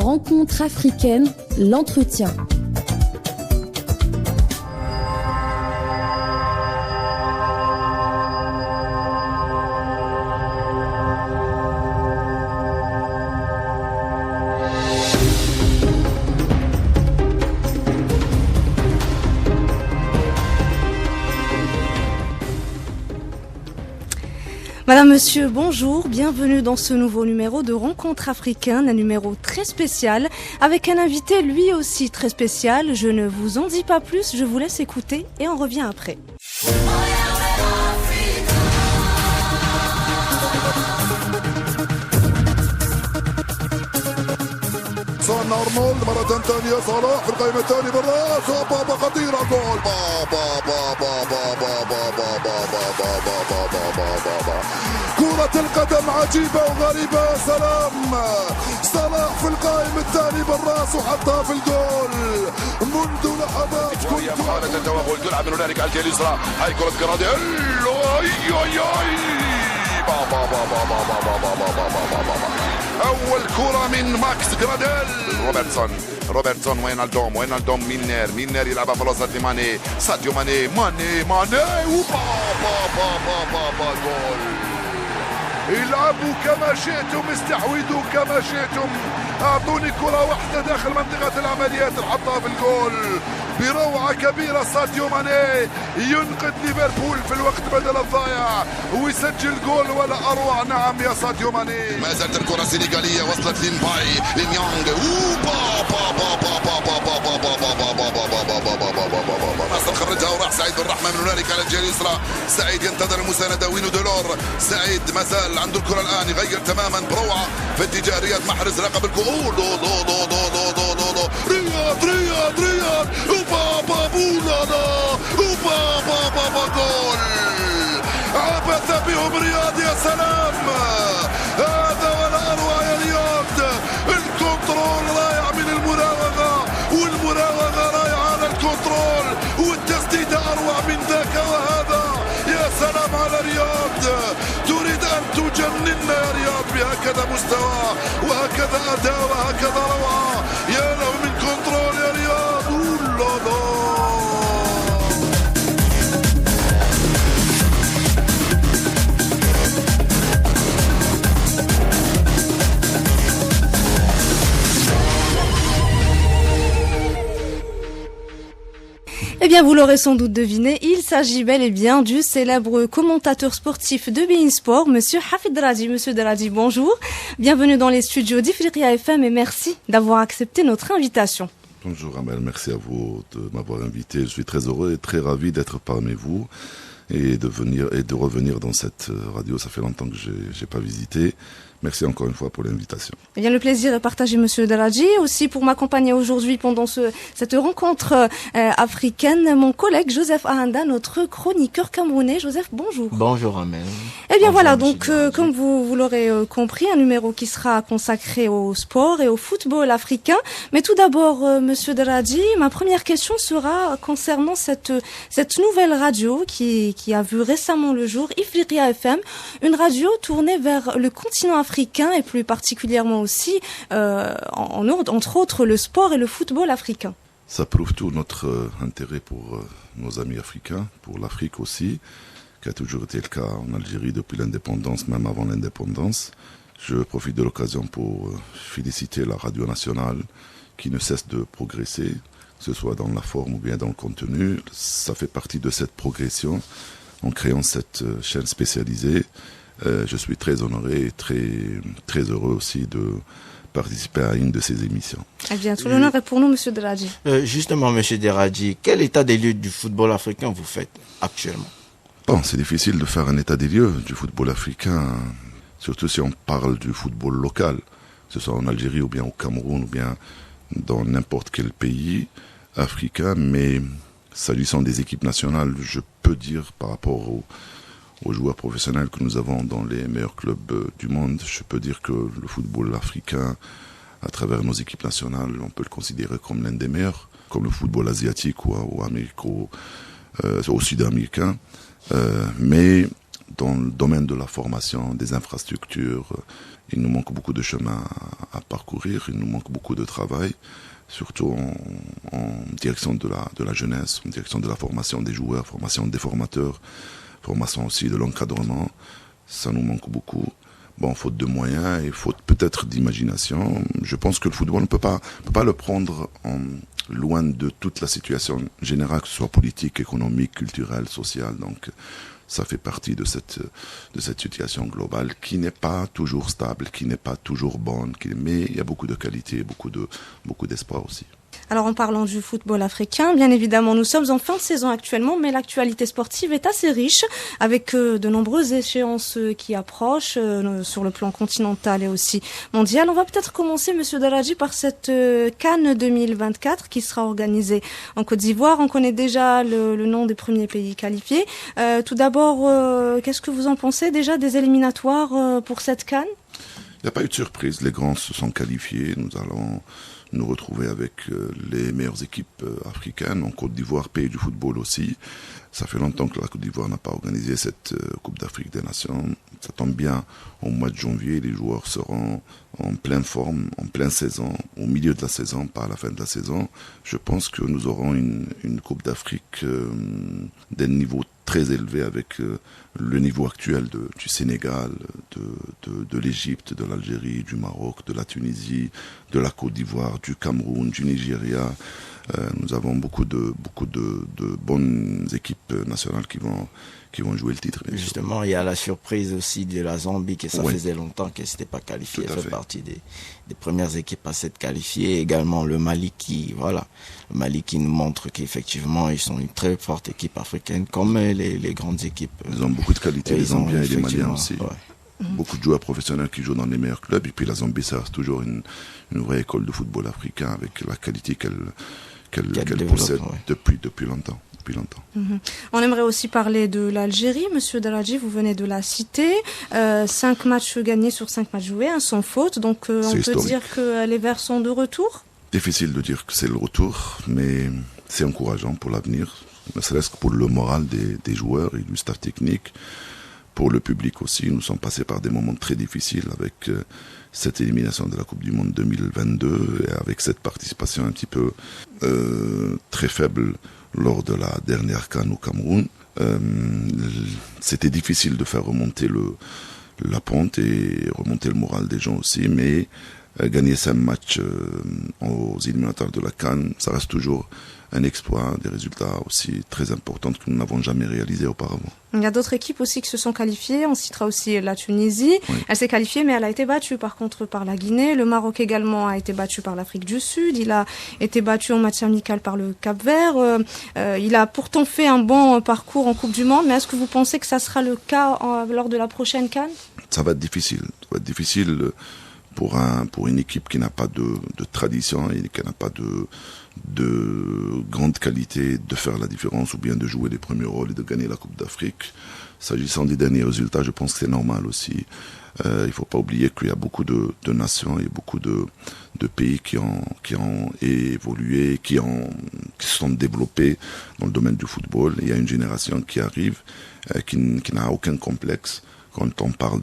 Rencontre africaine, l'entretien. Madame, monsieur, bonjour, bienvenue dans ce nouveau numéro de Rencontre africaine, un numéro très spécial, avec un invité lui aussi très spécial. Je ne vous en dis pas plus, je vous laisse écouter et on revient après. صنع أرنولد مرة ثانية صلاح في القائمة الثانية بالراس بابا خطيرة جول كرة القدم عجيبة وغريبة يا سلام صلاح في القائمة الثاني بالراس وحطها في الجول منذ لحظات كنت محاولة التوغل تلعب من هنالك على الجهة اليسرى هاي كرة جراديل أول كرة من ماكس جراديل روبرتسون وينالدوم مينير يلعبها في الوسط لماني ساديو ماني جول العبوا كما شئتم استحوذوا كما شئتم اعطوني كرة واحدة داخل منطقة العمليات نحطها في الجول بروعة كبيرة ساديو ماني ينقذ ليفربول في الوقت بدل الضايع ويسجل جول ولا اروع. نعم يا ساديو ماني ما زالت الكرة السنغالية وصلت لمباي لنيونغ ناصر خرجها وراح سعيد بن الرحمن من هنالك على الجهة اليسرى سعيد ينتظر المساندة وينو دولور سعيد ما زال عنده الكرة الآن يغير تماما بروعة في اتجاه رياض محرز راقب الجول رياض وبابا بولانا وبابا جول عبث بهم رياض يا سلام هذا ولا أروع يا رياض الكنترول رائع من المراوغة والمراوغة رائعة على الكنترول والتسديد أروع من ذاك وهذا يا سلام على رياض تريد أن تجننا يا رياض بهكذا مستوى وهكذا أداء وهكذا روعة يا له من كنترول يا رياض Eh bien, vous l'aurez sans doute deviné, il s'agit bel et bien du célèbre commentateur sportif de beIN Sport, Monsieur Hafid Dradi. Monsieur Dradi, bonjour. Bienvenue dans les studios d'Ifriqiya FM et merci d'avoir accepté notre invitation. Bonjour Amel, merci à vous de m'avoir invité. Je suis très heureux et très ravi d'être parmi vous et de revenir dans cette radio. Ça fait longtemps que j'ai pas visité. Merci encore une fois pour l'invitation. Eh bien, le plaisir est partagé, Monsieur Dradi, aussi pour m'accompagner aujourd'hui pendant cette rencontre africaine, mon collègue Joseph Ahanda, notre chroniqueur camerounais. Joseph, bonjour. Bonjour, Amel. Eh bien, bonjour, voilà, donc comme vous l'aurez compris, un numéro qui sera consacré au sport et au football africain. Mais tout d'abord, Monsieur Dradi, ma première question sera concernant cette nouvelle radio qui a vu récemment le jour, Ifriqiya FM, une radio tournée vers le continent africain et plus particulièrement aussi, entre autres, le sport et le football africain. Ça prouve tout notre intérêt pour nos amis africains, pour l'Afrique aussi, qui a toujours été le cas en Algérie depuis l'indépendance, même avant l'indépendance. Je profite de l'occasion pour féliciter la radio nationale qui ne cesse de progresser, que ce soit dans la forme ou bien dans le contenu. Ça fait partie de cette progression en créant cette chaîne spécialisée. Je suis très honoré et très heureux aussi de participer à une de ces émissions. Eh bien, tout l'honneur est pour nous, Monsieur Dradi. Justement, Monsieur Dradi, quel état des lieux du football africain vous faites actuellement? Bon, c'est difficile de faire un état des lieux du football africain, surtout si on parle du football local, que ce soit en Algérie ou bien au Cameroun ou bien dans n'importe quel pays africain. Mais s'agissant des équipes nationales, je peux dire par rapport aux joueurs professionnels que nous avons dans les meilleurs clubs du monde, je peux dire que le football africain, à travers nos équipes nationales, on peut le considérer comme l'un des meilleurs, comme le football asiatique ou sud-américain. Mais dans le domaine de la formation, des infrastructures. Il nous manque beaucoup de chemin à parcourir, il nous manque beaucoup de travail, surtout en direction de la jeunesse, en direction de la formation des joueurs, formation des formateurs, formation aussi de l'encadrement. Ça nous manque beaucoup. Bon, faute de moyens et faute peut-être d'imagination, je pense que le football ne peut pas le prendre loin de toute la situation générale, que ce soit politique, économique, culturelle, sociale. Donc, ça fait partie de cette situation globale qui n'est pas toujours stable, qui n'est pas toujours bonne, mais il y a beaucoup de qualité, beaucoup d'espoir aussi. Alors en parlant du football africain, bien évidemment, nous sommes en fin de saison actuellement, mais l'actualité sportive est assez riche, avec de nombreuses échéances qui approchent sur le plan continental et aussi mondial. On va peut-être commencer, Monsieur Daradji, par cette CAN 2024 qui sera organisée en Côte d'Ivoire. On connaît déjà le nom des premiers pays qualifiés. Tout d'abord, qu'est-ce que vous en pensez déjà des éliminatoires pour cette CAN ? Il n'y a pas eu de surprise, les grands se sont qualifiés, nous allons nous retrouver avec les meilleures équipes africaines, en Côte d'Ivoire, pays du football aussi. Ça fait longtemps que la Côte d'Ivoire n'a pas organisé cette Coupe d'Afrique des Nations. Ça tombe bien, au mois de janvier, les joueurs seront en pleine forme, en pleine saison, au milieu de la saison, pas à la fin de la saison. Je pense que nous aurons une Coupe d'Afrique d'un niveau très élevé avec le niveau actuel du Sénégal, de l'Égypte, de l'Algérie, du Maroc, de la Tunisie, de la Côte d'Ivoire, du Cameroun, du Nigeria. Nous avons beaucoup de bonnes équipes nationales qui vont jouer le titre. Justement, il y a la surprise aussi de la Zambie, que ça faisait longtemps qu'elle s'était pas qualifiée. Elle fait partie des premières équipes à s'être qualifiées. Également le Mali qui nous montre qu'effectivement ils sont une très forte équipe africaine, comme les grandes équipes. Ils ont beaucoup de qualité, les Zambiens et les Maliens aussi. Ouais. Beaucoup de joueurs professionnels qui jouent dans les meilleurs clubs. Et puis la Zambie, ça reste toujours une vraie école de football africain avec la qualité qu'elle possède depuis longtemps. On aimerait aussi parler de l'Algérie. Monsieur Daradji, vous venez de la citer. 5 matchs gagnés sur 5 matchs joués, sans faute. Donc on peut dire que les Verts sont de retour. Difficile de dire que c'est le retour, mais c'est encourageant pour l'avenir. Ne serait-ce que pour le moral des joueurs et du staff technique. Pour le public aussi, nous sommes passés par des moments très difficiles avec cette élimination de la Coupe du Monde 2022 et avec cette participation un petit peu très faible lors de la dernière CAN au Cameroun. C'était difficile de faire remonter la pente et remonter le moral des gens aussi, mais gagner 5 matchs aux éliminatoires de la CAN, ça reste toujours un exploit, des résultats aussi très importants que nous n'avons jamais réalisés auparavant. Il y a d'autres équipes aussi qui se sont qualifiées. On citera aussi la Tunisie. Oui. Elle s'est qualifiée, mais elle a été battue par contre par la Guinée. Le Maroc également a été battu par l'Afrique du Sud. Il a été battu en match amical par le Cap-Vert. Il a pourtant fait un bon parcours en Coupe du Monde. Mais est-ce que vous pensez que ça sera le cas lors de la prochaine CAN ? Ça va être difficile. Ça va être difficile pour une équipe qui n'a pas de tradition et qui n'a pas de grande qualité de faire la différence ou bien de jouer les premiers rôles et de gagner la Coupe d'Afrique. S'agissant des derniers résultats, je pense que c'est normal aussi. Il faut pas oublier qu'il y a beaucoup de nations et beaucoup de pays qui ont évolué, qui se sont développés dans le domaine du football. Il y a une génération qui arrive, qui n'a aucun complexe. Quand on parle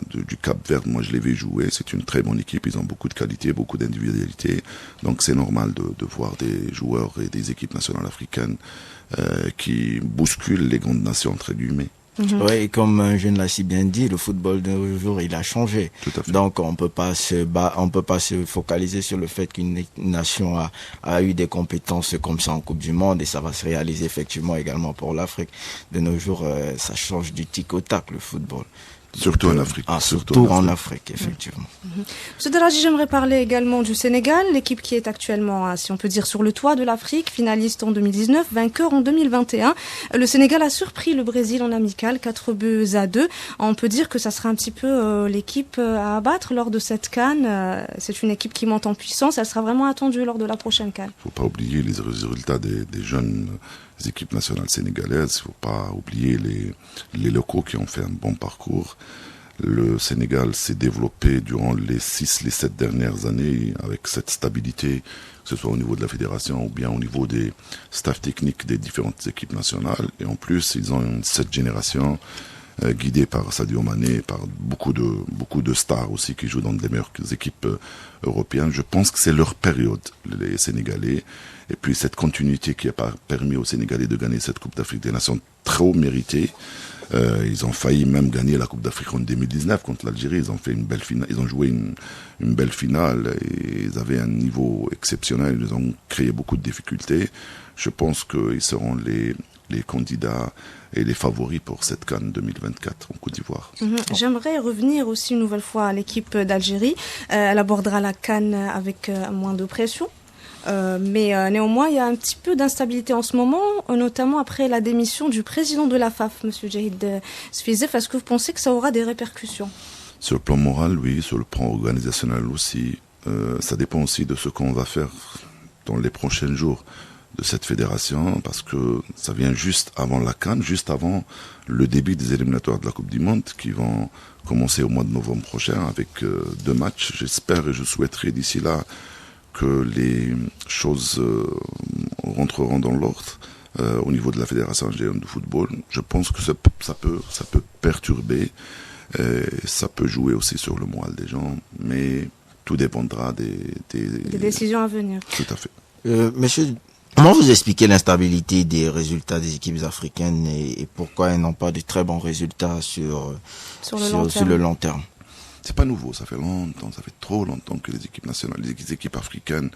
du Cap-Vert, moi je l'ai vu jouer, c'est une très bonne équipe, ils ont beaucoup de qualité, beaucoup d'individualité, donc c'est normal de voir des joueurs et des équipes nationales africaines qui bousculent les grandes nations, entre guillemets. Oui, et comme je l'ai si bien dit, le football de nos jours, il a changé. Tout à fait. Donc on peut pas se focaliser sur le fait qu'une nation a eu des compétences comme ça en Coupe du Monde, et ça va se réaliser effectivement également pour l'Afrique. De nos jours, ça change du tic au tac, le football. Surtout en Afrique. Surtout en Afrique, effectivement. Monsieur Daradji, j'aimerais parler également du Sénégal, l'équipe qui est actuellement, si on peut dire, sur le toit de l'Afrique, finaliste en 2019, vainqueur en 2021. Le Sénégal a surpris le Brésil en amical, 4-2. On peut dire que ça sera un petit peu l'équipe à abattre lors de cette CAN. C'est une équipe qui monte en puissance, elle sera vraiment attendue lors de la prochaine CAN. Il ne faut pas oublier les résultats des jeunes équipes nationales sénégalaises. Il ne faut pas oublier les locaux qui ont fait un bon parcours. Le Sénégal s'est développé durant les 7 dernières années avec cette stabilité, que ce soit au niveau de la fédération ou bien au niveau des staffs techniques des différentes équipes nationales. Et en plus, ils ont cette génération guidé par Sadio Mané, par beaucoup de stars aussi qui jouent dans des meilleures équipes européennes. Je pense que c'est leur période, les Sénégalais. Et puis cette continuité qui a permis aux Sénégalais de gagner cette Coupe d'Afrique des Nations trop méritée. Ils ont failli même gagner la Coupe d'Afrique en 2019 contre l'Algérie. Ils ont fait une belle finale. Ils ont joué une belle finale. Et ils avaient un niveau exceptionnel. Ils ont créé beaucoup de difficultés. Je pense qu'ils seront les candidats et les favoris pour cette CAN 2024 en Côte d'Ivoire. J'aimerais revenir aussi une nouvelle fois à l'équipe d'Algérie. Elle abordera la CAN avec moins de pression. Mais néanmoins, il y a un petit peu d'instabilité en ce moment, notamment après la démission du président de la FAF, M. Djahid Sfizef. Est-ce que vous pensez que ça aura des répercussions? Sur le plan moral, oui. Sur le plan organisationnel aussi. Ça dépend aussi de ce qu'on va faire dans les prochains jours de cette fédération, parce que ça vient juste avant la CAN, juste avant le début des éliminatoires de la Coupe du Monde qui vont commencer au mois de novembre prochain avec 2 matchs. J'espère et je souhaiterais d'ici là que les choses rentreront dans l'ordre au niveau de la Fédération algérienne de football. Je pense que ça peut perturber, ça peut jouer aussi sur le moral des gens, mais tout dépendra des décisions à venir. Tout à fait. Monsieur, comment vous expliquez l'instabilité des résultats des équipes africaines et pourquoi elles n'ont pas de très bons résultats sur le long terme? C'est pas nouveau, ça fait longtemps, ça fait trop longtemps que les équipes nationales, les équipes africaines,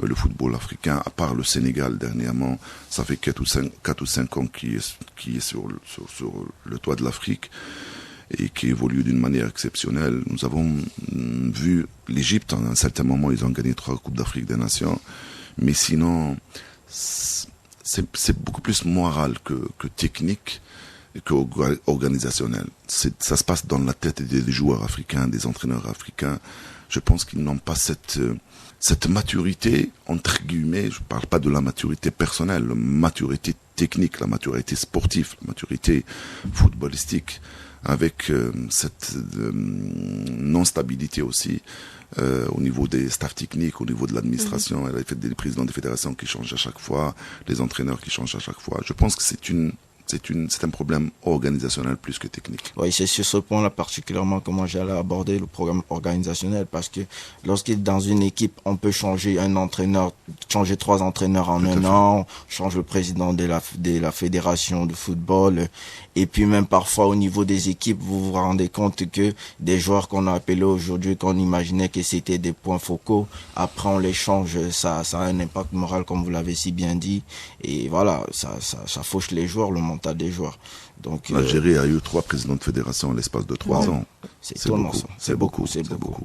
le football africain, à part le Sénégal dernièrement, ça fait 4 ou 5 ans qui est sur le toit de l'Afrique et qui évolue d'une manière exceptionnelle. Nous avons vu l'Égypte, à un certain moment, ils ont gagné 3 Coupes d'Afrique des Nations, mais sinon, c'est beaucoup plus moral que technique, qu'organisationnel. Ça se passe dans la tête des joueurs africains, des entraîneurs africains. Je pense qu'ils n'ont pas cette maturité, entre guillemets, je parle pas de la maturité personnelle, la maturité technique, la maturité sportive, la maturité footballistique, avec cette non-stabilité aussi au niveau des staffs techniques, au niveau de l'administration. Elle a fait des présidents des fédérations qui changent à chaque fois, les entraîneurs qui changent à chaque fois. Je pense que c'est un problème organisationnel plus que technique. Oui, c'est sur ce point-là particulièrement que moi j'allais aborder le programme organisationnel, parce que lorsqu'il dans une équipe, on peut changer un entraîneur, changer 3 entraîneurs en un an, on change le président de la fédération de football, et puis même parfois au niveau des équipes, vous vous rendez compte que des joueurs qu'on a appelés aujourd'hui, qu'on imaginait que c'était des points focaux, après on les change, ça a un impact moral comme vous l'avez si bien dit, et voilà, ça fauche les joueurs, le mental des joueurs. Donc l'Algérie a eu 3 présidents de fédération en l'espace de 3 ans. C'est beaucoup. C'est beaucoup.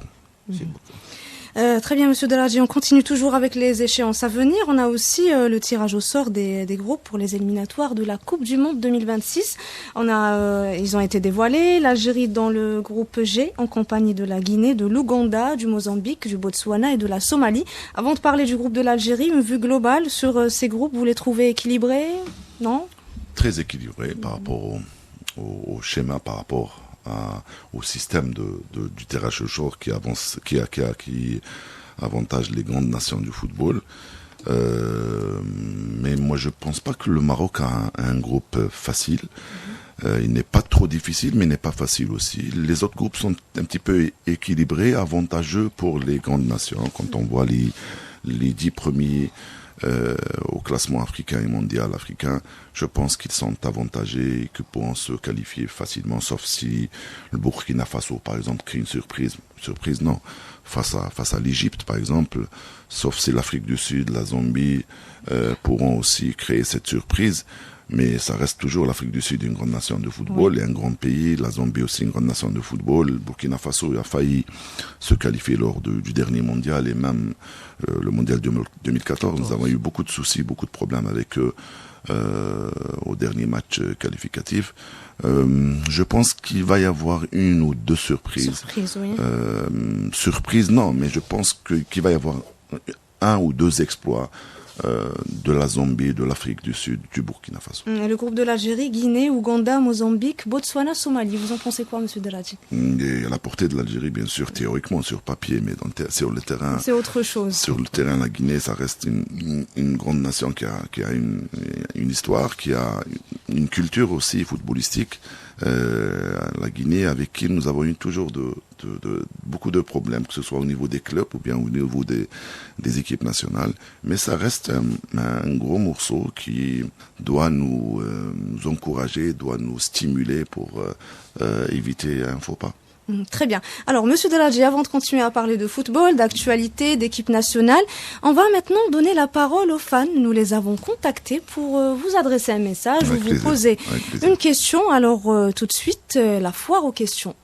Très bien, Monsieur Deladji, on continue toujours avec les échéances à venir. On a aussi le tirage au sort des groupes pour les éliminatoires de la Coupe du Monde 2026. Ils ont été dévoilés. L'Algérie dans le groupe G, en compagnie de la Guinée, de l'Ouganda, du Mozambique, du Botswana et de la Somalie. Avant de parler du groupe de l'Algérie, une vue globale sur ces groupes, vous les trouvez équilibrés? Non? Très équilibré par rapport au schéma, par rapport au système du tirage au sort qui avantage les grandes nations du football. Mais moi je pense pas que le Maroc a un groupe facile. Il n'est pas trop difficile, mais il n'est pas facile aussi. Les autres groupes sont un petit peu équilibrés, avantageux pour les grandes nations. Quand on voit les 10 premiers au classement africain et mondial africain, je pense qu'ils sont avantagés et qu'ils pourront se qualifier facilement, sauf si le Burkina Faso, par exemple, crée une surprise non, face à l'Égypte, par exemple, sauf si l'Afrique du Sud, la Zambie pourront aussi créer cette surprise. Mais ça reste toujours l'Afrique du Sud une grande nation de football et un grand pays. La Zambie aussi une grande nation de football. Le Burkina Faso a failli se qualifier lors du dernier mondial et même le mondial 2014. Nous avons eu beaucoup de soucis, beaucoup de problèmes avec eux au dernier match qualificatif. Je pense qu'il va y avoir 1 ou 2 surprises. Surprise, oui. Surprise, non, mais je pense qu'il va y avoir 1 ou 2 exploits de la Zambie, de l'Afrique du Sud, du Burkina Faso. Le groupe de l'Algérie, Guinée, Ouganda, Mozambique, Botswana, Somalie. Vous en pensez quoi, Monsieur Deladji? À la portée de l'Algérie, bien sûr, théoriquement, sur papier, mais sur le terrain... C'est autre chose. Sur le terrain, la Guinée, ça reste une grande nation qui a une histoire, qui a une culture aussi footballistique la Guinée, avec qui nous avons eu toujours beaucoup de problèmes, que ce soit au niveau des clubs ou bien au niveau des équipes nationales. Mais ça reste un gros morceau qui doit nous encourager, doit nous stimuler pour éviter un faux pas. Très bien. Alors, Monsieur Deladji, avant de continuer à parler de football, d'actualité, d'équipe nationale, on va maintenant donner la parole aux fans. Nous les avons contactés pour vous adresser un message ou vous poser une question. Alors, tout de suite, la foire aux questions.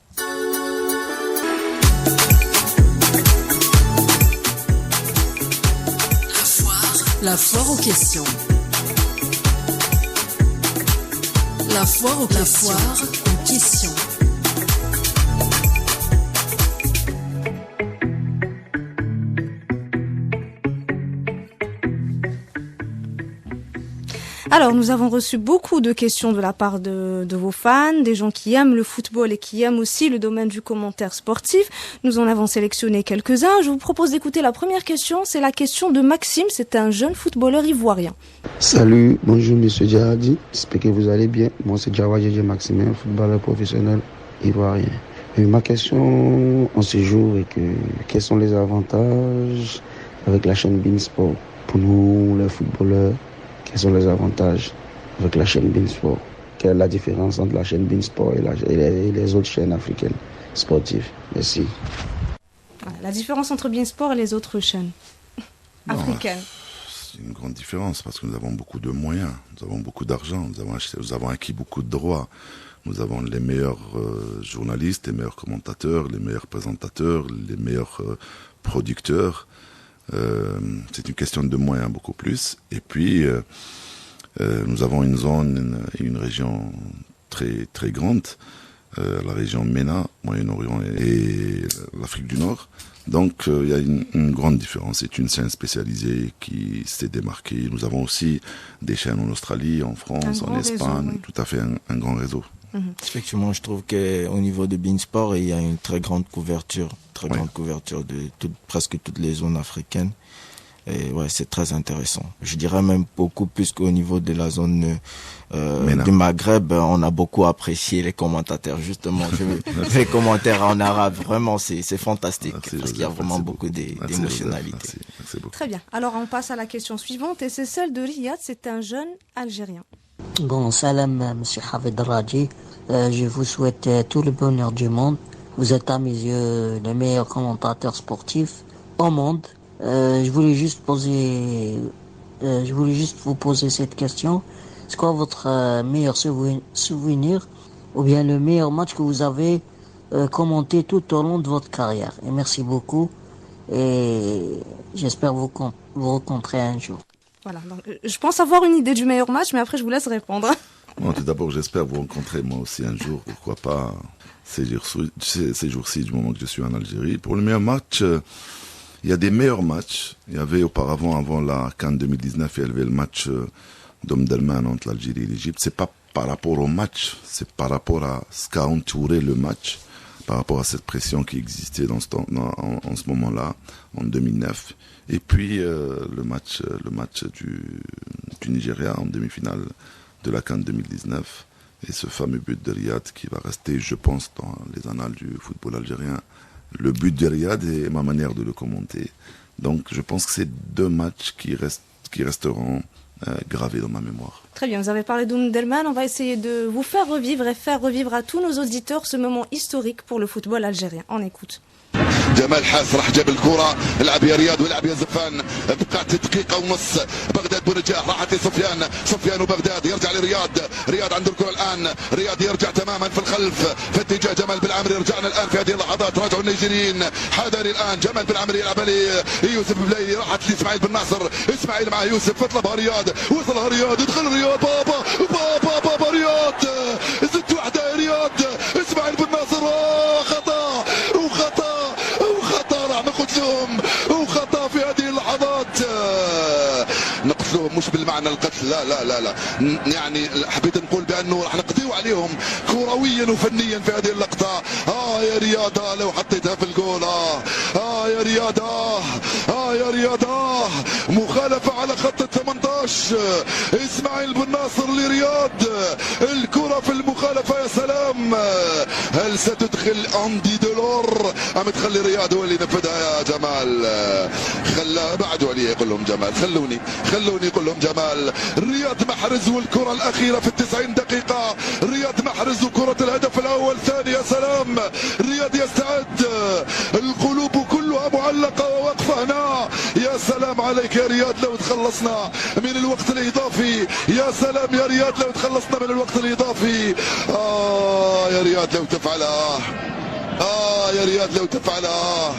La foire aux questions. La foire aux questions. Alors, nous avons reçu beaucoup de questions de la part de vos fans, des gens qui aiment le football et qui aiment aussi le domaine du commentaire sportif. Nous en avons sélectionné quelques-uns. Je vous propose d'écouter la première question. C'est la question de Maxime. C'est un jeune footballeur ivoirien. Salut, bonjour Monsieur Djahadi. J'espère que vous allez bien. Moi, c'est Djahadi Maxime, footballeur professionnel ivoirien. Et ma question en ce jour est que quels sont les avantages avec la chaîne Beansport pour nous, les footballeurs? Quels sont les avantages avec la chaîne Beansport? Quelle est la différence entre la chaîne Beansport et les autres chaînes africaines sportives? Merci. La différence entre Beansport et les autres chaînes africaines. C'est une grande différence parce que nous avons beaucoup de moyens, nous avons beaucoup d'argent, nous avons acquis beaucoup de droits. Nous avons les meilleurs journalistes, les meilleurs commentateurs, les meilleurs présentateurs, les meilleurs producteurs. C'est une question de moyens beaucoup plus. Et puis, nous avons une zone, une région très très grande, la région MENA, Moyen-Orient et l'Afrique du Nord. Donc, il y a une grande différence. C'est une chaîne spécialisée qui s'est démarquée. Nous avons aussi des chaînes en Australie, en France, en Espagne, réseau, oui. Tout à fait un grand réseau. Effectivement, je trouve qu'au niveau de Beansport, il y a une très grande couverture de presque toutes les zones africaines. Et ouais, c'est très intéressant. Je dirais même beaucoup plus qu'au niveau de la zone du Maghreb, on a beaucoup apprécié les commentateurs. Justement, les commentaires en arabe, vraiment, c'est fantastique. Parce qu'il y a vraiment beaucoup d'émotionnalité. Très bien. Alors, on passe à la question suivante et c'est celle de Riyad. C'est un jeune Algérien. Bon, salam, Monsieur Hafid Raji. Je vous souhaite tout le bonheur du monde. Vous êtes à mes yeux le meilleur commentateur sportif au monde. Je voulais juste vous poser cette question. C'est quoi votre meilleur souvenir ou bien le meilleur match que vous avez commenté tout au long de votre carrière? Et merci beaucoup. Et j'espère vous rencontrer un jour. Voilà, donc, je pense avoir une idée du meilleur match, mais après je vous laisse répondre. Bon, tout d'abord, j'espère vous rencontrer moi aussi un jour, pourquoi pas ces jours-ci du moment que je suis en Algérie. Pour le meilleur match, il y a des meilleurs matchs. Il y avait auparavant, avant la CAN 2019, il y avait le match d'Omdurman entre l'Algérie et l'Égypte. C'est pas par rapport au match, c'est par rapport à ce qu'a entouré le match, par rapport à cette pression qui existait en ce moment-là, en 2009. Et puis le match du Nigeria en demi-finale de la CAN 2019 et ce fameux but de Riyad qui va rester, je pense, dans les annales du football algérien. Le but de Riyad et ma manière de le commenter. Donc je pense que c'est deux matchs qui resteront gravés dans ma mémoire. Très bien, vous avez parlé d'Omdurman. On va essayer de vous faire revivre à tous nos auditeurs ce moment historique pour le football algérien. On écoute. جمال حاس راح جاب الكرة، لعب يا رياض ولعب يا زفان، بقات دقيقة ونص، بغداد بونجاح راحت لسفيان وبغداد يرجع رياض عنده الكرة الآن، رياض يرجع تماما في الخلف في اتجاه جمال بالعمري. رجعنا الآن في هذه اللحظات، راجعوا النيجيريين، حذري الآن جمال بالعمري يلعب يوسف بليلي، راحت لإسماعيل بن ناصر، إسماعيل مع يوسف اطلبها رياض، وصلها رياض، ادخل رياض بابا رياض، زدت واحدة رياض، إسماعيل بن ناصر خطأ راح نقتلهم وخطأ في هذه اللحظات. نقتلهم مش بالمعنى القتل، لا يعني حبيت نقول بأنه راح نقضيوا عليهم كرويا وفنيا في هذه اللقطة. يا رياضة لو حطيتها في الجول. يا رياضة مخالفة على خط ال 18. 19 اسماعيل بن ناصر لرياض. الكرة في المخالفة. يا سلام. هل ستدخل أندي دولور أم تخلي رياض هو اللي ينفذها يا جمال؟ خلى بعدوا عليه يقول لهم جمال. خلوني يقول لهم جمال. رياض محرز والكرة الأخيرة في 90 دقيقة. رياض محرز وكرة الهدف الأول ثاني. يا سلام. رياض يستعد. القلوب كلها معلقة وواقفة هنا. يا سلام عليك يا رياض لو تخلصنا من الوقت الإضافي. يا سلام يا رياض لو تخلصنا من الوقت الإضافي. يا رياض لو تفعلها. يا رياض لو تفعلها.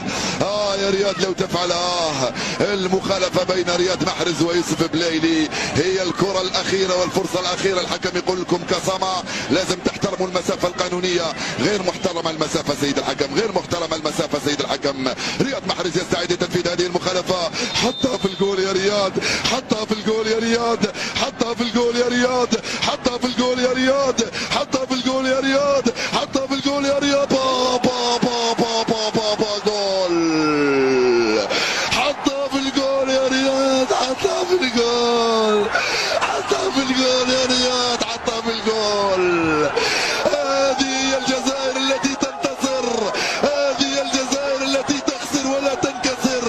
يا رياض لو تفعلها. المخالفة بين رياض محرز ويوسف بلايلي هي الكرة الأخيرة والفرصة الأخيرة. الحكم يقول لكم كصمة لازم تحترموا المسافة القانونية. غير محترمة المسافة سيد الحكم. غير محترمة المسافة سيد الحكم. رياض محرز يستعد لتنفيذ هذه المخالفة. حطها في الجول يا رياض. حطها في الجول يا رياض. حطها في الجول يا رياض. حطها في الجول يا رياض. حطها في الجول يا رياض. حطها في الجول يا رياض. جول. حطها في الجول يا رياض. حطها في الجول. حطها في الجول يا رياض. حطها في الجول. هذه هي الجزائر التي تنتصر. هذه الجزائر التي تخسر ولا تنكسر.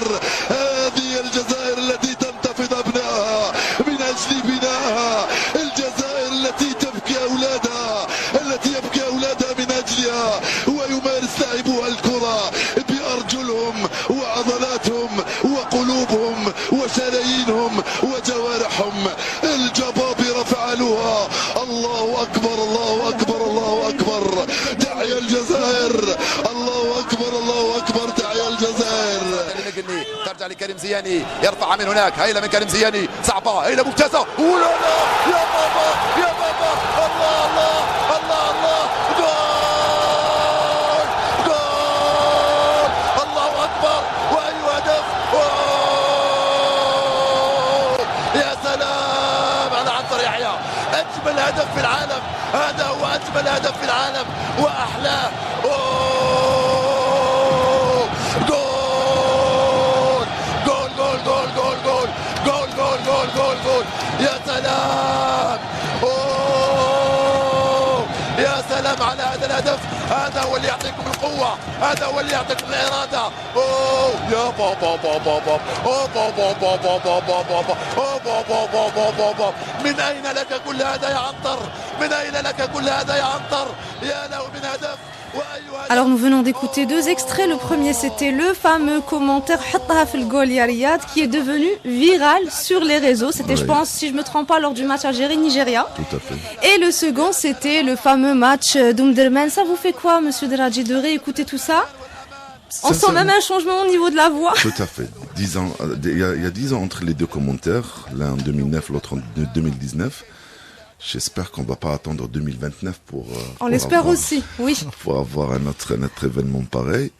هذه الجزائر التي تنتفض أبنائها من أجل بنائها. الجزائر التي تبكي أولادها. التي يبكي أولادها من أجلها. ويمارس لاعبوها الكرة بأرجلهم وعضلاتهم وقلوبهم وشرايينهم وجوارحهم. الجبابرة فعلوها. الله أكبر. الله أكبر. الله أكبر. تحيا الجزائر. الله أكبر. الله أكبر. تحيا الجزائر. ترجع لكريم زياني. يرفع من هناك. هيلة من كريم زياني. صعبة. هيلة ممتازة. ولا لا. يا بابا. يا بابا. الله الله الله الله. جول. جول. الله أكبر. وأي هدف. يا سلام على عنتر يحيى. أجمل هدف في العالم. هذا هو أجمل هدف في العالم وأحلاه. جول. يا سلام. يا سلام على هذا الهدف. هذا هو اللي يعطيكم القوة. هذا هو اللي يعطيكم الإرادة. يا بابا بابا بابا. من أين لك كل هذا يا عنتر؟ من أين لك كل هذا يا عنتر؟ يا له من هدف. Alors nous venons d'écouter deux extraits. Le premier c'était le fameux commentaire Hattaha fil Gol ya Riyad qui est devenu viral sur les réseaux. C'était je pense si je me trompe pas lors du match Algérie-Nigeria. Tout à fait. Et le second c'était le fameux match d'Omdurman. Ça vous fait quoi monsieur Deradji de réécouter tout ça? On sent même un changement au niveau de la voix. Tout à fait. 10 ans, il y a 10 ans entre les deux commentaires, l'un en 2009, l'autre en 2019. J'espère qu'on ne va pas attendre 2029 pour on l'espère aussi, oui. Pour avoir un autre événement pareil.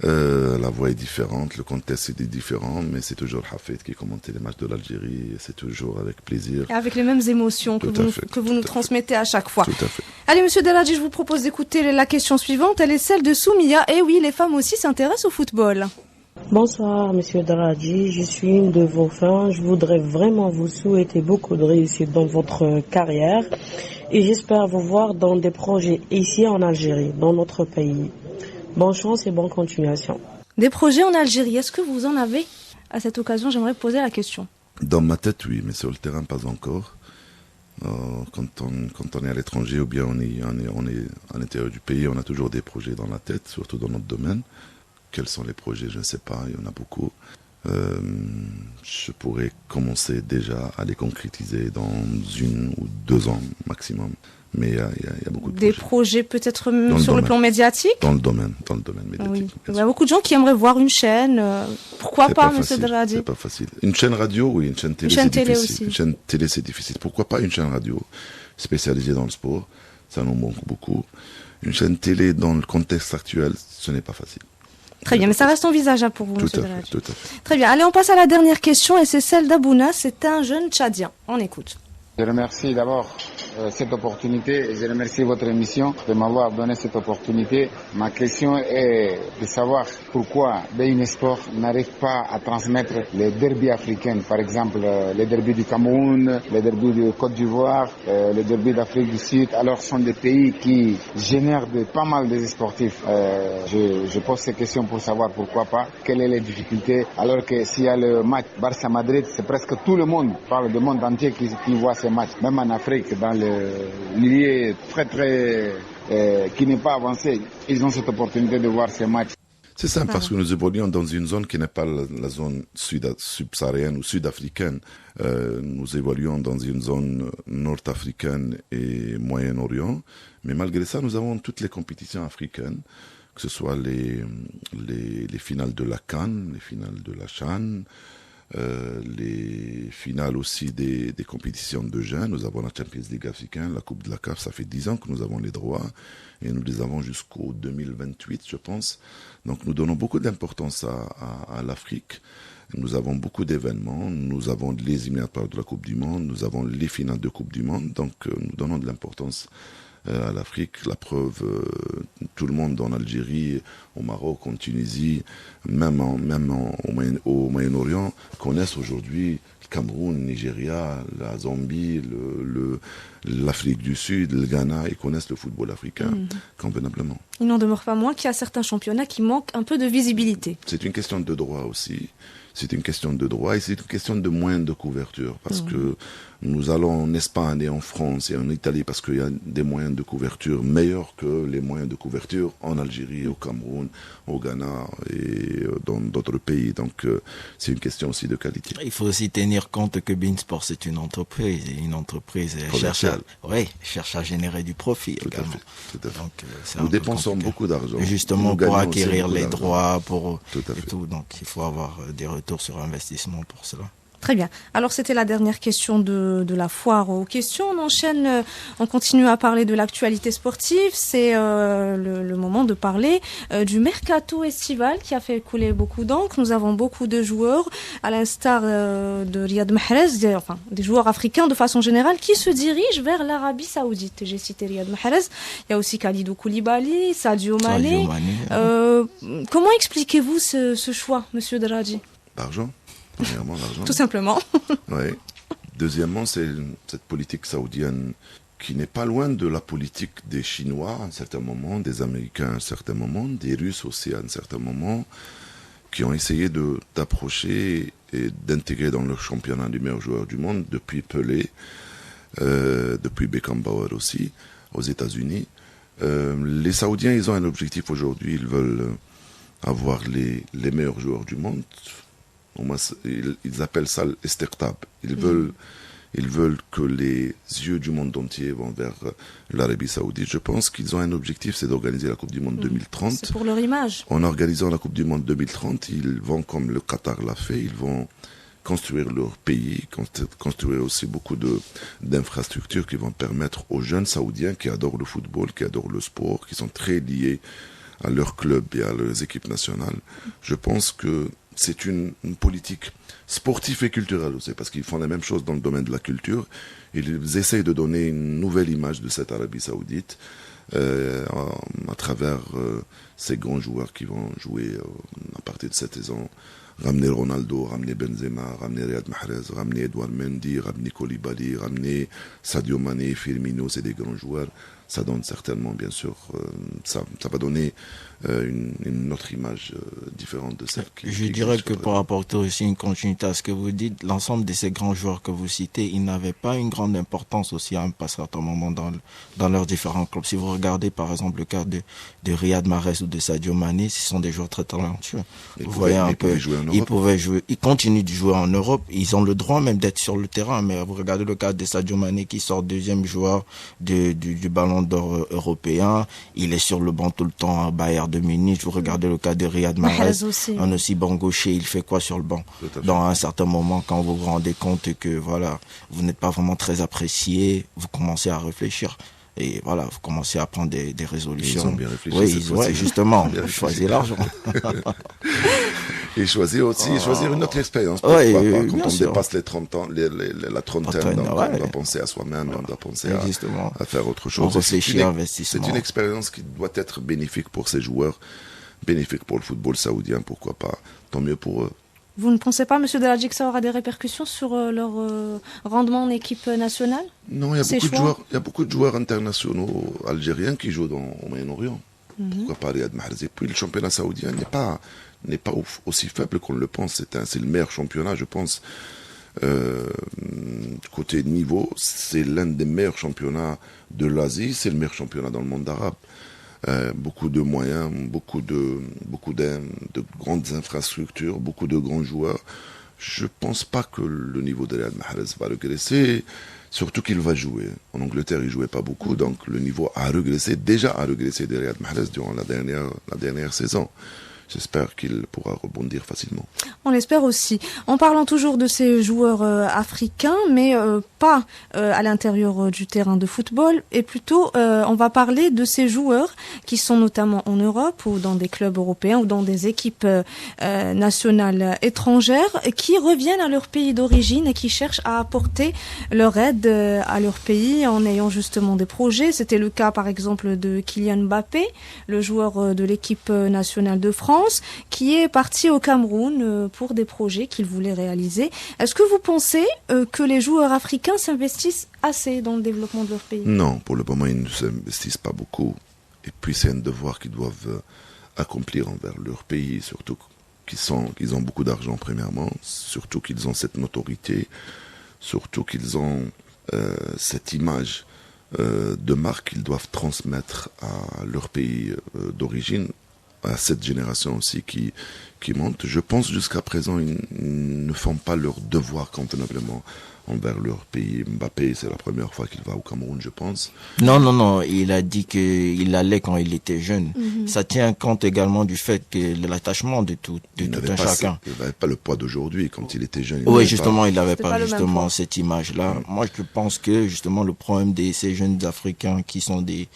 La voix est différente, le contexte est différent, mais c'est toujours Hafid qui commentait les matchs de l'Algérie, et c'est toujours avec plaisir. Et avec les mêmes émotions que vous nous transmettez à chaque fois. Tout à fait. Allez, monsieur Deradji, je vous propose d'écouter la question suivante. Elle est celle de Soumia. Et oui, les femmes aussi s'intéressent au football. Bonsoir, monsieur Deradji. Je suis une de vos fans. Je voudrais vraiment vous souhaiter beaucoup de réussite dans votre carrière. Et j'espère vous voir dans des projets ici en Algérie, dans notre pays. Bonne chance et bonne continuation. Des projets en Algérie, est-ce que vous en avez? À cette occasion, j'aimerais poser la question. Dans ma tête, oui, mais sur le terrain, pas encore. Quand on est à l'étranger ou bien on est à l'intérieur du pays, on a toujours des projets dans la tête, surtout dans notre domaine. Quels sont les projets? Je ne sais pas, il y en a beaucoup. Je pourrais commencer déjà à les concrétiser dans 1 ou 2 ans maximum. Mais il y a beaucoup de projets. Des projets peut-être sur le plan médiatique? Dans le domaine médiatique. Oui. Il y a beaucoup de gens qui aimeraient voir une chaîne. Pourquoi pas, monsieur Deradji? C'est pas facile. Une chaîne radio, oui, une chaîne télé, c'est difficile. Aussi. Une chaîne télé, c'est difficile. Pourquoi pas une chaîne radio spécialisée dans le sport? Ça nous manque beaucoup. Une chaîne télé dans le contexte actuel, ce n'est pas facile. Très bien, mais ça reste envisageable pour vous, tout monsieur à Deradji. fait, tout à fait. Très bien, allez, on passe à la dernière question et c'est celle d'Abouna. C'est un jeune Tchadien. On écoute. Je remercie d'abord cette opportunité et je remercie votre émission de m'avoir donné cette opportunité. Ma question est de savoir pourquoi BeIN Sport n'arrive pas à transmettre les derbys africains, par exemple les derbys du Cameroun, les derbys de Côte d'Ivoire, les derbys d'Afrique du Sud. Alors ce sont des pays qui génèrent pas mal de sportifs. Je pose ces questions pour savoir pourquoi pas, quelles sont les difficultés, alors que s'il y a le match Barça-Madrid, c'est presque tout le monde, parle du monde entier qui voit ces matchs. Même en Afrique, dans le milieu qui n'est pas avancé, ils ont cette opportunité de voir ces matchs. C'est simple, parce que nous évoluons dans une zone qui n'est pas la zone subsaharienne ou sud-africaine. Nous évoluons dans une zone nord-africaine et Moyen-Orient. Mais malgré ça, nous avons toutes les compétitions africaines, que ce soit les finales de la CAN, les finales de la CHAN, les finales aussi des compétitions de jeunes. Nous avons la Champions League africaine, la Coupe de la CAF, ça fait 10 ans que nous avons les droits et nous les avons jusqu'au 2028, je pense. Donc nous donnons beaucoup d'importance à l'Afrique. Nous avons beaucoup d'événements, nous avons les éliminatoires de la Coupe du Monde, nous avons les finales de Coupe du Monde, donc nous donnons de l'importance à l'Afrique. La preuve, tout le monde en Algérie, au Maroc, en Tunisie, même au Moyen-Orient, connaissent aujourd'hui le Cameroun, le Nigeria, la Zambie, l'Afrique du Sud, le Ghana. Ils connaissent le football africain convenablement. Il n'en demeure pas moins qu'il y a certains championnats qui manquent un peu de visibilité. C'est une question de droit aussi. C'est une question de droit et c'est une question de moyens de couverture parce que nous allons en Espagne et en France et en Italie parce qu'il y a des moyens de couverture meilleurs que les moyens de couverture en Algérie, au Cameroun, au Ghana et dans d'autres pays. Donc c'est une question aussi de qualité. Il faut aussi tenir compte que BeIN Sport c'est une entreprise et une entreprise cherche à générer du profit également. Tout à fait. Donc, nous dépensons beaucoup d'argent. Justement pour acquérir les droits, tout. Donc il faut avoir des retours sur investissement pour cela. Très bien. Alors c'était la dernière question de la foire aux questions. On enchaîne, on continue à parler de l'actualité sportive. C'est le moment de parler du mercato estival qui a fait couler beaucoup d'encre. Nous avons beaucoup de joueurs, à l'instar de Riyad Mahrez, enfin des joueurs africains de façon générale, qui se dirigent vers l'Arabie Saoudite. J'ai cité Riyad Mahrez. Il y a aussi Kalidou Koulibaly, Sadio Mané. Comment expliquez-vous ce choix, Monsieur Dradji? L'argent. Premièrement, l'argent. Tout simplement. Oui. Deuxièmement, c'est cette politique saoudienne qui n'est pas loin de la politique des Chinois à un certain moment, des Américains à un certain moment, des Russes aussi à un certain moment, qui ont essayé d'approcher et d'intégrer dans leur championnat du meilleur joueur du monde depuis Pelé, depuis Beckenbauer aussi, aux États-Unis. Les Saoudiens, ils ont un objectif aujourd'hui, ils veulent avoir les meilleurs joueurs du monde. Ils appellent ça l'estertab. Ils veulent que les yeux du monde entier vont vers l'Arabie Saoudite. Je pense qu'ils ont un objectif, c'est d'organiser la Coupe du Monde 2030. C'est pour leur image. En organisant la Coupe du Monde 2030, ils vont, comme le Qatar l'a fait, ils vont construire leur pays, construire aussi beaucoup d'infrastructures qui vont permettre aux jeunes Saoudiens qui adorent le football, qui adorent le sport, qui sont très liés à leur club et à leurs équipes nationales. Je pense que c'est une politique sportive et culturelle aussi, parce qu'ils font la même chose dans le domaine de la culture. Ils essayent de donner une nouvelle image de cette Arabie Saoudite à travers ces grands joueurs qui vont jouer à partir de cette saison. Ramener Ronaldo, ramener Benzema, ramener Riyad Mahrez, ramener Edouard Mendy, ramener Koulibaly, ramener Sadio Mané, Firmino, c'est des grands joueurs. Ça donne certainement, bien sûr, ça va donner une autre image différente de celle qui... Je dirais que pour apporter aussi une continuité à ce que vous dites, l'ensemble de ces grands joueurs que vous citez, ils n'avaient pas une grande importance aussi à un certain moment dans leurs différents clubs. Si vous regardez par exemple le cas de Riyad Mahrez ou de Sadio Mané, ce sont des joueurs très talentueux. Vous voyez un peu, ils continuent de jouer en Europe, ils ont le droit même d'être sur le terrain, mais vous regardez le cas de Sadio Mané qui sort deuxième joueur du Ballon d'Or européen, il est sur le banc tout le temps à Bayern de Munich. Vous regardez le cas de Riyad Mahrez, un aussi bon gaucher, il fait quoi sur le banc? Dans un certain moment, quand vous vous rendez compte que voilà, vous n'êtes pas vraiment très apprécié, vous commencez à réfléchir. Et voilà, vous commencez à prendre des résolutions. Ils ont bien réfléchi. Oui, justement, choisir l'argent. Et choisir une autre expérience. Ouais, quand on dépasse les 30 ans, la trentaine, on doit penser à soi-même, on doit penser à faire autre chose. On réfléchit à investissement. C'est une expérience qui doit être bénéfique pour ces joueurs, bénéfique pour le football saoudien, pourquoi pas. Tant mieux pour eux. Vous ne pensez pas, Monsieur Deladji, que ça aura des répercussions sur leur rendement en équipe nationale? Non, il y a beaucoup de joueurs internationaux algériens qui jouent au Moyen-Orient. Pourquoi pas Riyad Mahrez? Et puis le championnat saoudien n'est pas aussi faible qu'on le pense. C'est le meilleur championnat, je pense. Côté niveau, c'est l'un des meilleurs championnats de l'Asie. C'est le meilleur championnat dans le monde arabe. Beaucoup de moyens, beaucoup de grandes infrastructures, beaucoup de grands joueurs. Je pense pas que le niveau de Riyad Mahrez va régresser, surtout qu'il va jouer. En Angleterre, il jouait pas beaucoup, donc le niveau a régressé de Riyad Mahrez durant la dernière saison. J'espère qu'il pourra rebondir facilement. On l'espère aussi. En parlant toujours de ces joueurs africains, mais pas à l'intérieur du terrain de football, et plutôt on va parler de ces joueurs qui sont notamment en Europe ou dans des clubs européens ou dans des équipes nationales étrangères, qui reviennent à leur pays d'origine et qui cherchent à apporter leur aide à leur pays en ayant justement des projets. C'était le cas par exemple de Kylian Mbappé, le joueur de l'équipe nationale de France, qui est parti au Cameroun pour des projets qu'il voulait réaliser. Est-ce que vous pensez que les joueurs africains s'investissent assez dans le développement de leur pays? Non, pour le moment, ils ne s'investissent pas beaucoup. Et puis, c'est un devoir qu'ils doivent accomplir envers leur pays, surtout qu'ils ont beaucoup d'argent, premièrement, surtout qu'ils ont cette notoriété, surtout qu'ils ont cette image de marque qu'ils doivent transmettre à leur pays d'origine, à cette génération aussi qui monte. Je pense jusqu'à présent, ils ne font pas leur devoir convenablement envers leur pays. Mbappé, c'est la première fois qu'il va au Cameroun, je pense. Non, il a dit qu'il allait quand il était jeune. Ça tient compte également du fait que l'attachement de tout un chacun. Il n'avait pas le poids d'aujourd'hui quand il était jeune. Oui, justement, il n'avait pas justement cette image-là. Moi, je pense que justement le problème de ces jeunes Africains qui sont des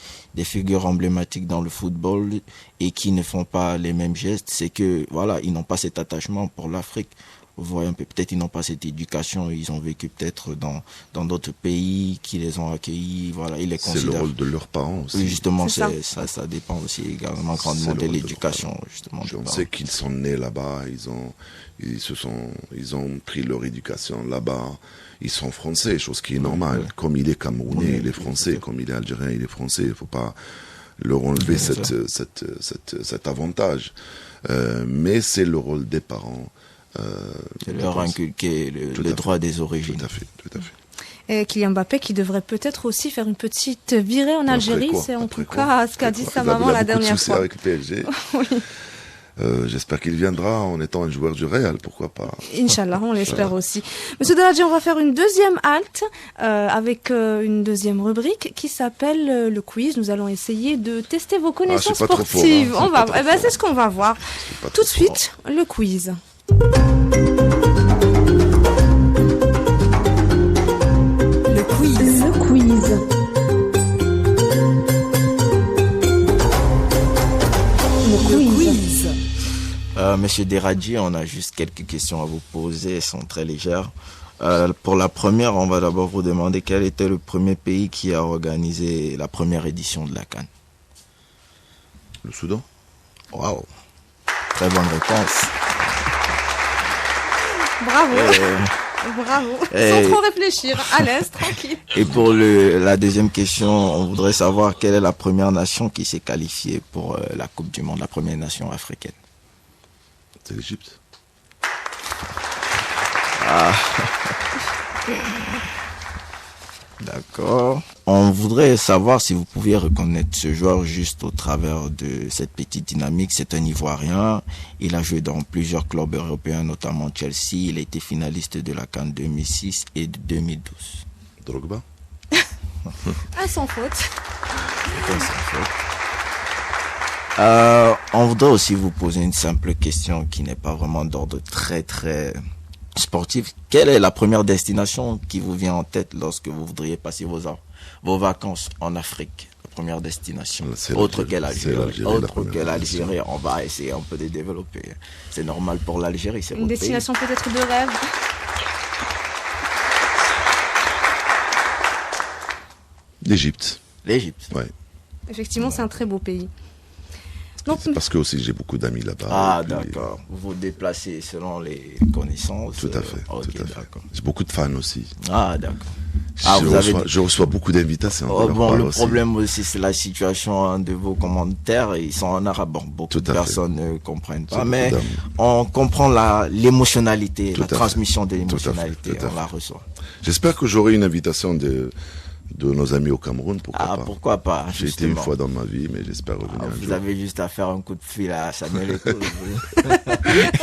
figures emblématiques dans le football et qui ne font pas les mêmes gestes, c'est que voilà, ils n'ont pas cet attachement pour l'Afrique. Vous voyez un peu, peut-être ils n'ont pas cette éducation, ils ont vécu peut-être dans d'autres pays qui les ont accueillis, voilà, ils les considèrent. C'est le rôle de leurs parents aussi. Oui, justement, ça dépend aussi également grandement de l'éducation, justement. On sait qu'ils sont nés là-bas, ils ont pris leur éducation là-bas, ils sont français, chose qui est normale. Comme il est camerounais, il est français, comme il est algérien, il est français, il ne faut pas leur enlever cet avantage. Mais c'est le rôle des parents. Leur inculquer le droit des origines. Tout à fait. Et Kylian Mbappé qui devrait peut-être aussi faire une petite virée en Algérie, c'est en tout cas ce qu'a dit sa maman la dernière fois. Avec le PSG. Oui. J'espère qu'il viendra en étant un joueur du Real, pourquoi pas. Inch'Allah, on l'espère aussi. Monsieur Deladji, on va faire une deuxième halte avec une deuxième rubrique qui s'appelle le quiz. Nous allons essayer de tester vos connaissances sportives. C'est ce qu'on va voir. Tout de suite, le quiz. Monsieur Deladji, on a juste quelques questions à vous poser, elles sont très légères. Pour la première, on va d'abord vous demander quel était le premier pays qui a organisé la première édition de la CAN. Le Soudan. Waouh, très bonne réponse. Bravo. Bravo. Sans trop réfléchir, à l'aise, tranquille. Et pour la deuxième question, on voudrait savoir quelle est la première nation qui s'est qualifiée pour la Coupe du Monde, la première nation africaine. C'est l'Égypte. D'accord. On voudrait savoir si vous pouviez reconnaître ce joueur juste au travers de cette petite dynamique. C'est un Ivoirien. Il a joué dans plusieurs clubs européens, notamment Chelsea. Il a été finaliste de la CAN 2006 et de 2012. Drogba. Sans faute. On voudrait aussi vous poser une simple question qui n'est pas vraiment d'ordre très très sportif. Quelle est la première destination qui vous vient en tête lorsque vous voudriez passer vos vacances en Afrique? première destination. C'est autre que l'Algérie. l'Algérie, on va essayer un peu de développer. C'est normal pour l'Algérie, c'est une destination peut-être de rêve. L'Égypte. L'Égypte. Ouais. Effectivement, c'est un très beau pays. Donc, parce que aussi j'ai beaucoup d'amis là-bas. Ah, d'accord. Vous vous déplacez selon les connaissances. Tout à fait. Okay, tout à fait. J'ai beaucoup de fans aussi. Ah, d'accord. Je reçois beaucoup d'invitations. Le problème aussi, c'est la situation de vos commentaires. Ils sont en arabe. Bon, beaucoup de personnes ne comprennent pas. Mais on comprend l'émotionnalité, la transmission de l'émotionnalité. On la reçoit. J'espère que j'aurai une invitation de nos amis au Cameroun, pourquoi pas. J'ai été une fois dans ma vie, mais j'espère revenir un jour. Vous avez juste à faire un coup de fil à Samuel Eto'o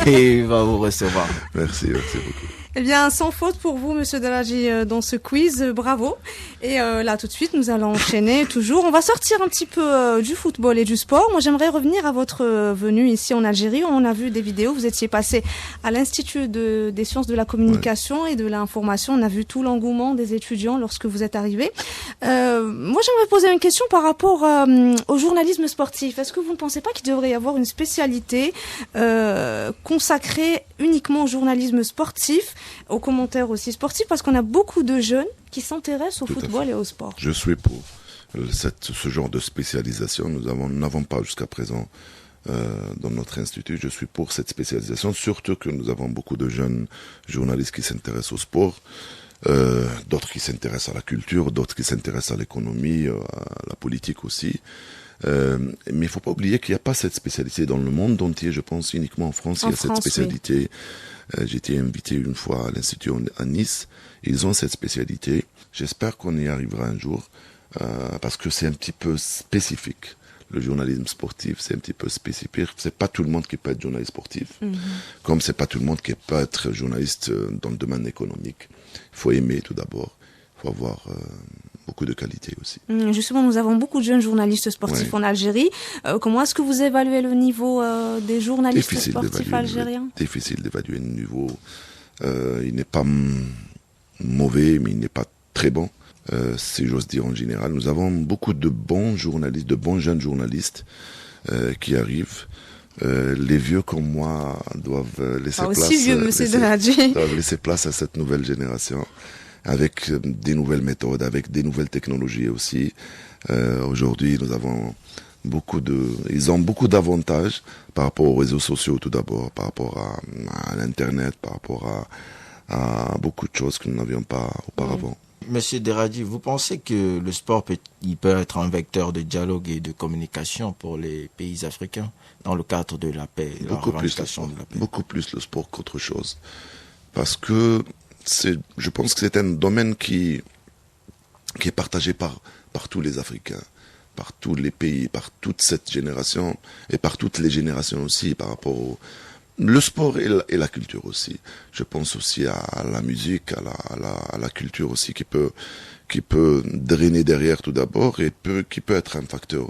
et il va vous recevoir. Merci beaucoup. Eh bien, sans faute pour vous, Monsieur Deladji, dans ce quiz. Bravo. Et là, tout de suite, nous allons enchaîner toujours. On va sortir un petit peu du football et du sport. Moi, j'aimerais revenir à votre venue ici en Algérie. On a vu des vidéos. Vous étiez passé à l'Institut des sciences de la communication et de l'information. On a vu tout l'engouement des étudiants lorsque vous êtes arrivé. Moi, j'aimerais poser une question par rapport au journalisme sportif. Est-ce que vous ne pensez pas qu'il devrait y avoir une spécialité consacrée uniquement au journalisme sportif, aux commentaires aussi sportifs, parce qu'on a beaucoup de jeunes qui s'intéressent au football et au sport. Je suis pour ce genre de spécialisation. Nous n'avons pas jusqu'à présent dans notre institut. Je suis pour cette spécialisation, surtout que nous avons beaucoup de jeunes journalistes qui s'intéressent au sport, d'autres qui s'intéressent à la culture, d'autres qui s'intéressent à l'économie, à la politique aussi. Mais il ne faut pas oublier qu'il n'y a pas cette spécialité dans le monde entier. Je pense uniquement en France, il y a cette spécialité. Oui. J'ai été invité une fois à l'Institut à Nice. Ils ont cette spécialité. J'espère qu'on y arrivera un jour, parce que c'est un petit peu spécifique. Le journalisme sportif, c'est un petit peu spécifique. C'est pas tout le monde qui peut être journaliste sportif, comme c'est pas tout le monde qui peut être journaliste dans le domaine économique. Il faut aimer tout d'abord. Il faut avoir beaucoup de qualité aussi. Justement, nous avons beaucoup de jeunes journalistes sportifs en Algérie. Comment est-ce que vous évaluez le niveau des journalistes sportifs algériens ? Difficile d'évaluer le niveau. Il n'est pas mauvais, mais il n'est pas très bon. Si j'ose dire en général, nous avons beaucoup de bons journalistes, de bons jeunes journalistes qui arrivent. Les vieux comme moi doivent laisser place à cette nouvelle génération, avec des nouvelles méthodes, avec des nouvelles technologies aussi. Aujourd'hui, nous avons ils ont beaucoup d'avantages par rapport aux réseaux sociaux tout d'abord, par rapport à l'internet, par rapport à beaucoup de choses que nous n'avions pas auparavant. Monsieur Deradji, vous pensez que le sport peut être un vecteur de dialogue et de communication pour les pays africains dans le cadre de la paix, de la revendication de la paix ? Beaucoup plus le sport qu'autre chose. Parce que je pense que c'est un domaine qui est partagé par tous les Africains, par tous les pays, par toute cette génération et par toutes les générations aussi, par rapport le sport et la culture aussi. Je pense aussi à la musique, à la culture aussi qui peut drainer derrière tout d'abord et qui peut être un facteur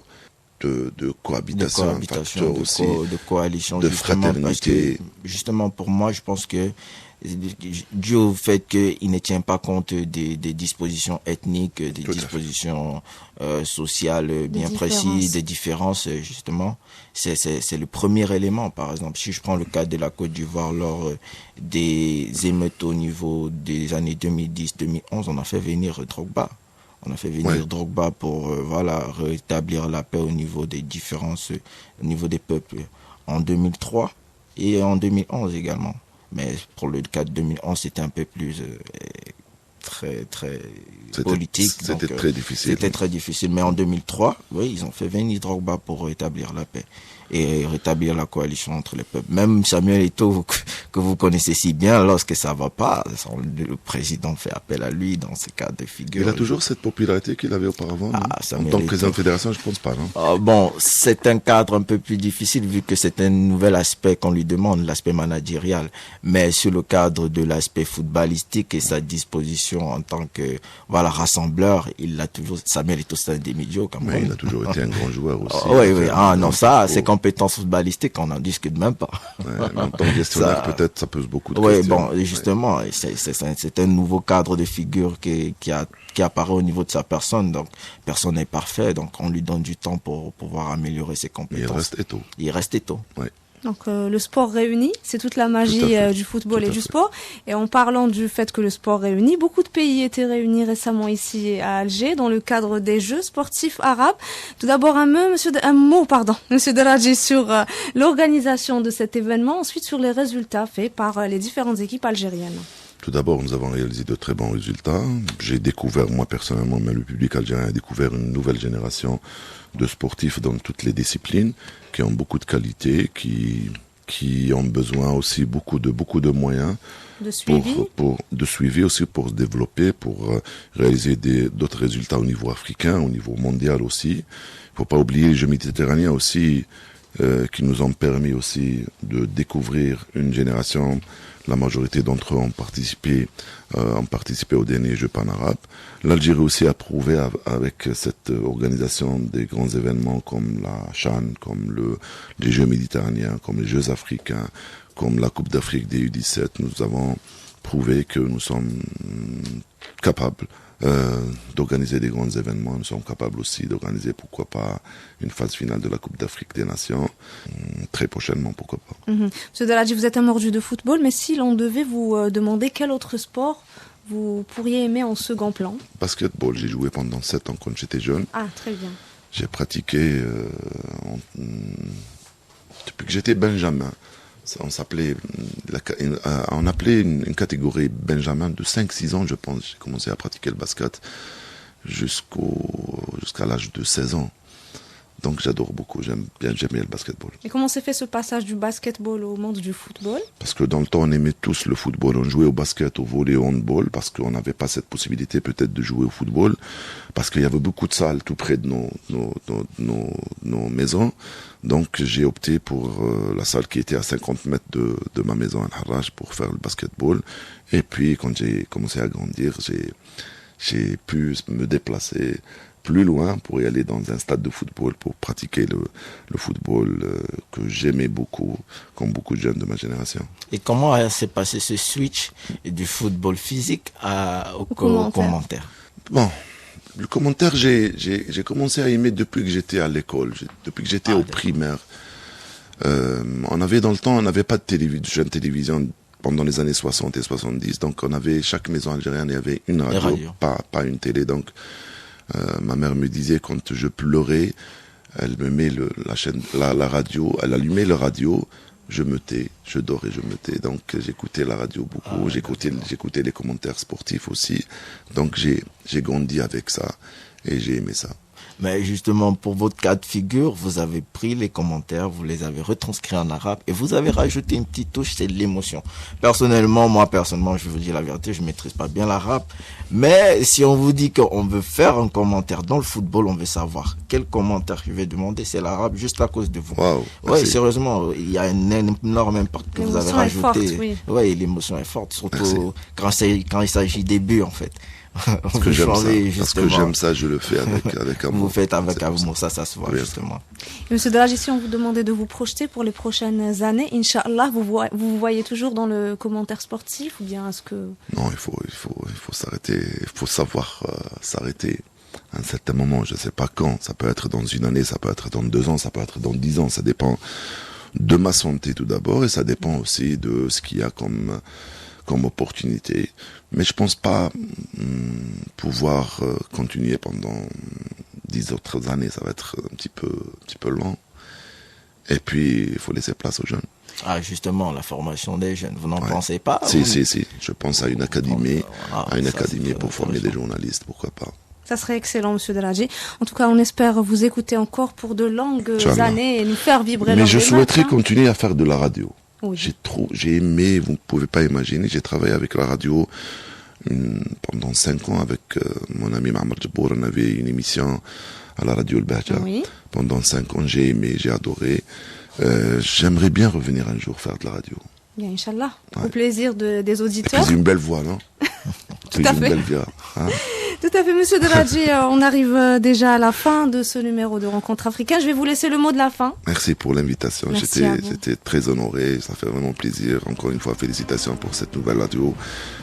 de cohabitation, un facteur aussi de coalition, de fraternité. Justement, pour moi, je pense que dû au fait qu'il ne tient pas compte des dispositions ethniques, des dispositions sociales bien précises, des différences, justement. C'est le premier élément. Par exemple, si je prends le cas de la Côte d'Ivoire, lors des émeutes au niveau des années 2010-2011, on a fait venir Drogba. On a fait venir Drogba pour rétablir la paix au niveau des différences, au niveau des peuples, en 2003 et en 2011 également. Mais pour le cas de 2011, c'était un peu plus très politique. C'était très difficile. C'était très difficile. Mais en 2003, oui, ils ont fait venir Drogba pour rétablir la paix et rétablir la coalition entre les peuples. Même Samuel Eto'o, que vous connaissez si bien, lorsque ça va pas, le président fait appel à lui dans ce cas de figure. Il a toujours cette popularité qu'il avait auparavant. En tant que président de fédération, je pense pas, non? Bon, c'est un cadre un peu plus difficile vu que c'est un nouvel aspect qu'on lui demande, l'aspect managérial. Mais sur le cadre de l'aspect footballistique et sa disposition en tant que rassembleur, il a toujours. Samuel Eto'o, c'est un demi-dieu quand même. Il a toujours été un grand joueur aussi. Oui. Non, ça, c'est compétences footballistiques, on n'en discute même pas. En tant que gestionnaire, peut-être peut-être ça pose beaucoup de Oui, questions. bon, justement, c'est un nouveau cadre de figure qui apparaît au niveau de sa personne. Donc, personne n'est parfait. Donc, on lui donne du temps pour pouvoir améliorer ses compétences. Il reste étau. Il reste étau. Oui. Donc le sport réunit, c'est toute la magie du football et du sport. Et en parlant du fait que le sport réunit, beaucoup de pays étaient réunis récemment ici à Alger dans le cadre des Jeux sportifs arabes. Tout d'abord un mot, Monsieur Deradji, sur l'organisation de cet événement, ensuite sur les résultats faits par les différentes équipes algériennes. Tout d'abord, nous avons réalisé de très bons résultats. J'ai découvert, moi personnellement, mais le public algérien a découvert une nouvelle génération de sportifs dans toutes les disciplines, qui ont beaucoup de qualité, qui ont besoin aussi beaucoup de moyens de suivi, de suivi aussi pour se développer, pour réaliser d'autres résultats au niveau africain, au niveau mondial aussi. Il faut pas oublier les Jeux méditerranéens aussi, qui nous ont permis aussi de découvrir une génération. La majorité d'entre eux ont participé aux derniers Jeux panarabes. L'Algérie aussi a prouvé avec cette organisation des grands événements comme la CHAN, comme les Jeux méditerranéens, comme les Jeux africains, comme la Coupe d'Afrique des U17. Nous avons prouvé que nous sommes capables d'organiser des grands événements. Nous sommes capables aussi d'organiser, pourquoi pas, une phase finale de la Coupe d'Afrique des Nations. Très prochainement, pourquoi pas. Monsieur Deradji, vous êtes un mordu de football, mais si l'on devait vous demander quel autre sport vous pourriez aimer en second plan? Basketball, j'ai joué pendant 7 ans quand j'étais jeune. Ah, très bien. J'ai pratiqué depuis que j'étais benjamin. On appelait une catégorie benjamin de 5-6 ans, je pense. J'ai commencé à pratiquer le basket jusqu'à l'âge de 16 ans. Donc j'adore beaucoup, j'aime bien le basketball. Et comment s'est fait ce passage du basketball au monde du football? Parce que dans le temps, on aimait tous le football. On jouait au basket, au volley, au handball, parce qu'on n'avait pas cette possibilité peut-être de jouer au football, parce qu'il y avait beaucoup de salles tout près de nos maisons. Donc j'ai opté pour la salle qui était à 50 mètres de ma maison à Harrach pour faire le basketball. Et puis quand j'ai commencé à grandir, j'ai pu me déplacer plus loin pour y aller dans un stade de football, pour pratiquer le football que j'aimais beaucoup, comme beaucoup de jeunes de ma génération. Et comment s'est passé ce switch du football physique au commentaire? Bon, le commentaire, j'ai commencé à aimer depuis que j'étais à l'école, depuis que j'étais au primaire. On avait dans le temps, on n'avait pas de jeune télévision pendant les années 60 et 70, donc chaque maison algérienne, il y avait une radio. Pas une télé, donc ma mère me disait quand je pleurais, elle me met la radio, elle allumait la radio, je me tais, je dorais, je me tais. Donc j'écoutais la radio beaucoup, j'écoutais les commentaires sportifs aussi. Donc j'ai grandi avec ça et j'ai aimé ça. Mais justement, pour votre cas de figure, vous avez pris les commentaires, vous les avez retranscrits en arabe et vous avez rajouté une petite touche, c'est de l'émotion. Moi personnellement, je vous dis la vérité, je maîtrise pas bien l'arabe. Mais si on vous dit qu'on veut faire un commentaire dans le football, on veut savoir quel commentaire je vais demander, c'est l'arabe juste à cause de vous. Wow, ouais, sérieusement, il y a un énorme impact que vous avez rajouté. Forte, oui. Ouais, l'émotion est forte, surtout quand il s'agit des buts en fait. Parce que j'aime ça, je le fais avec amour. Vous faites avec amour, ça se voit justement. Et Monsieur Deradji, si on vous demandait de vous projeter pour les prochaines années, Inch'Allah, vous voyez toujours dans le commentaire sportif ou bien est-ce que... Non, il faut s'arrêter, il faut savoir s'arrêter à un certain moment, je ne sais pas quand, ça peut être dans une année, ça peut être dans 2 ans, ça peut être dans 10 ans, ça dépend de ma santé tout d'abord et ça dépend aussi de ce qu'il y a comme opportunité. Mais je pense pas pouvoir continuer pendant 10 autres années. Ça va être un petit peu long. Et puis, il faut laisser place aux jeunes. Ah, justement, la formation des jeunes, vous n'en pensez pas? Si. Je pense à une académie, pour former des journalistes, pourquoi pas. Ça serait excellent, Monsieur Deradji. En tout cas, on espère vous écouter encore pour de longues années et nous faire vibrer. Mais je souhaiterais continuer à faire de la radio. Oui. J'ai aimé, vous ne pouvez pas imaginer, j'ai travaillé avec la radio pendant 5 ans avec mon ami Mahmoud Jabour, on avait une émission à la radio El Bahja. Oui. Pendant 5 ans, j'ai aimé, j'ai adoré. J'aimerais bien revenir un jour faire de la radio. Bien, Inch'Allah. Au plaisir des auditeurs. Et puis une belle voix, non? Tout à fait. Une belle voix. Hein? Tout à fait, Monsieur Dradji. On arrive déjà à la fin de ce numéro de Rencontre africaine. Je vais vous laisser le mot de la fin. Merci pour l'invitation. J'étais très honoré. Ça fait vraiment plaisir. Encore une fois, félicitations pour cette nouvelle radio.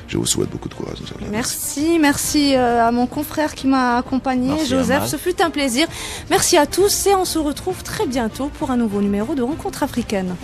Je vous souhaite beaucoup de courage. Merci à mon confrère qui m'a accompagné, merci Joseph. Ce fut un plaisir. Merci à tous et on se retrouve très bientôt pour un nouveau numéro de Rencontre africaine.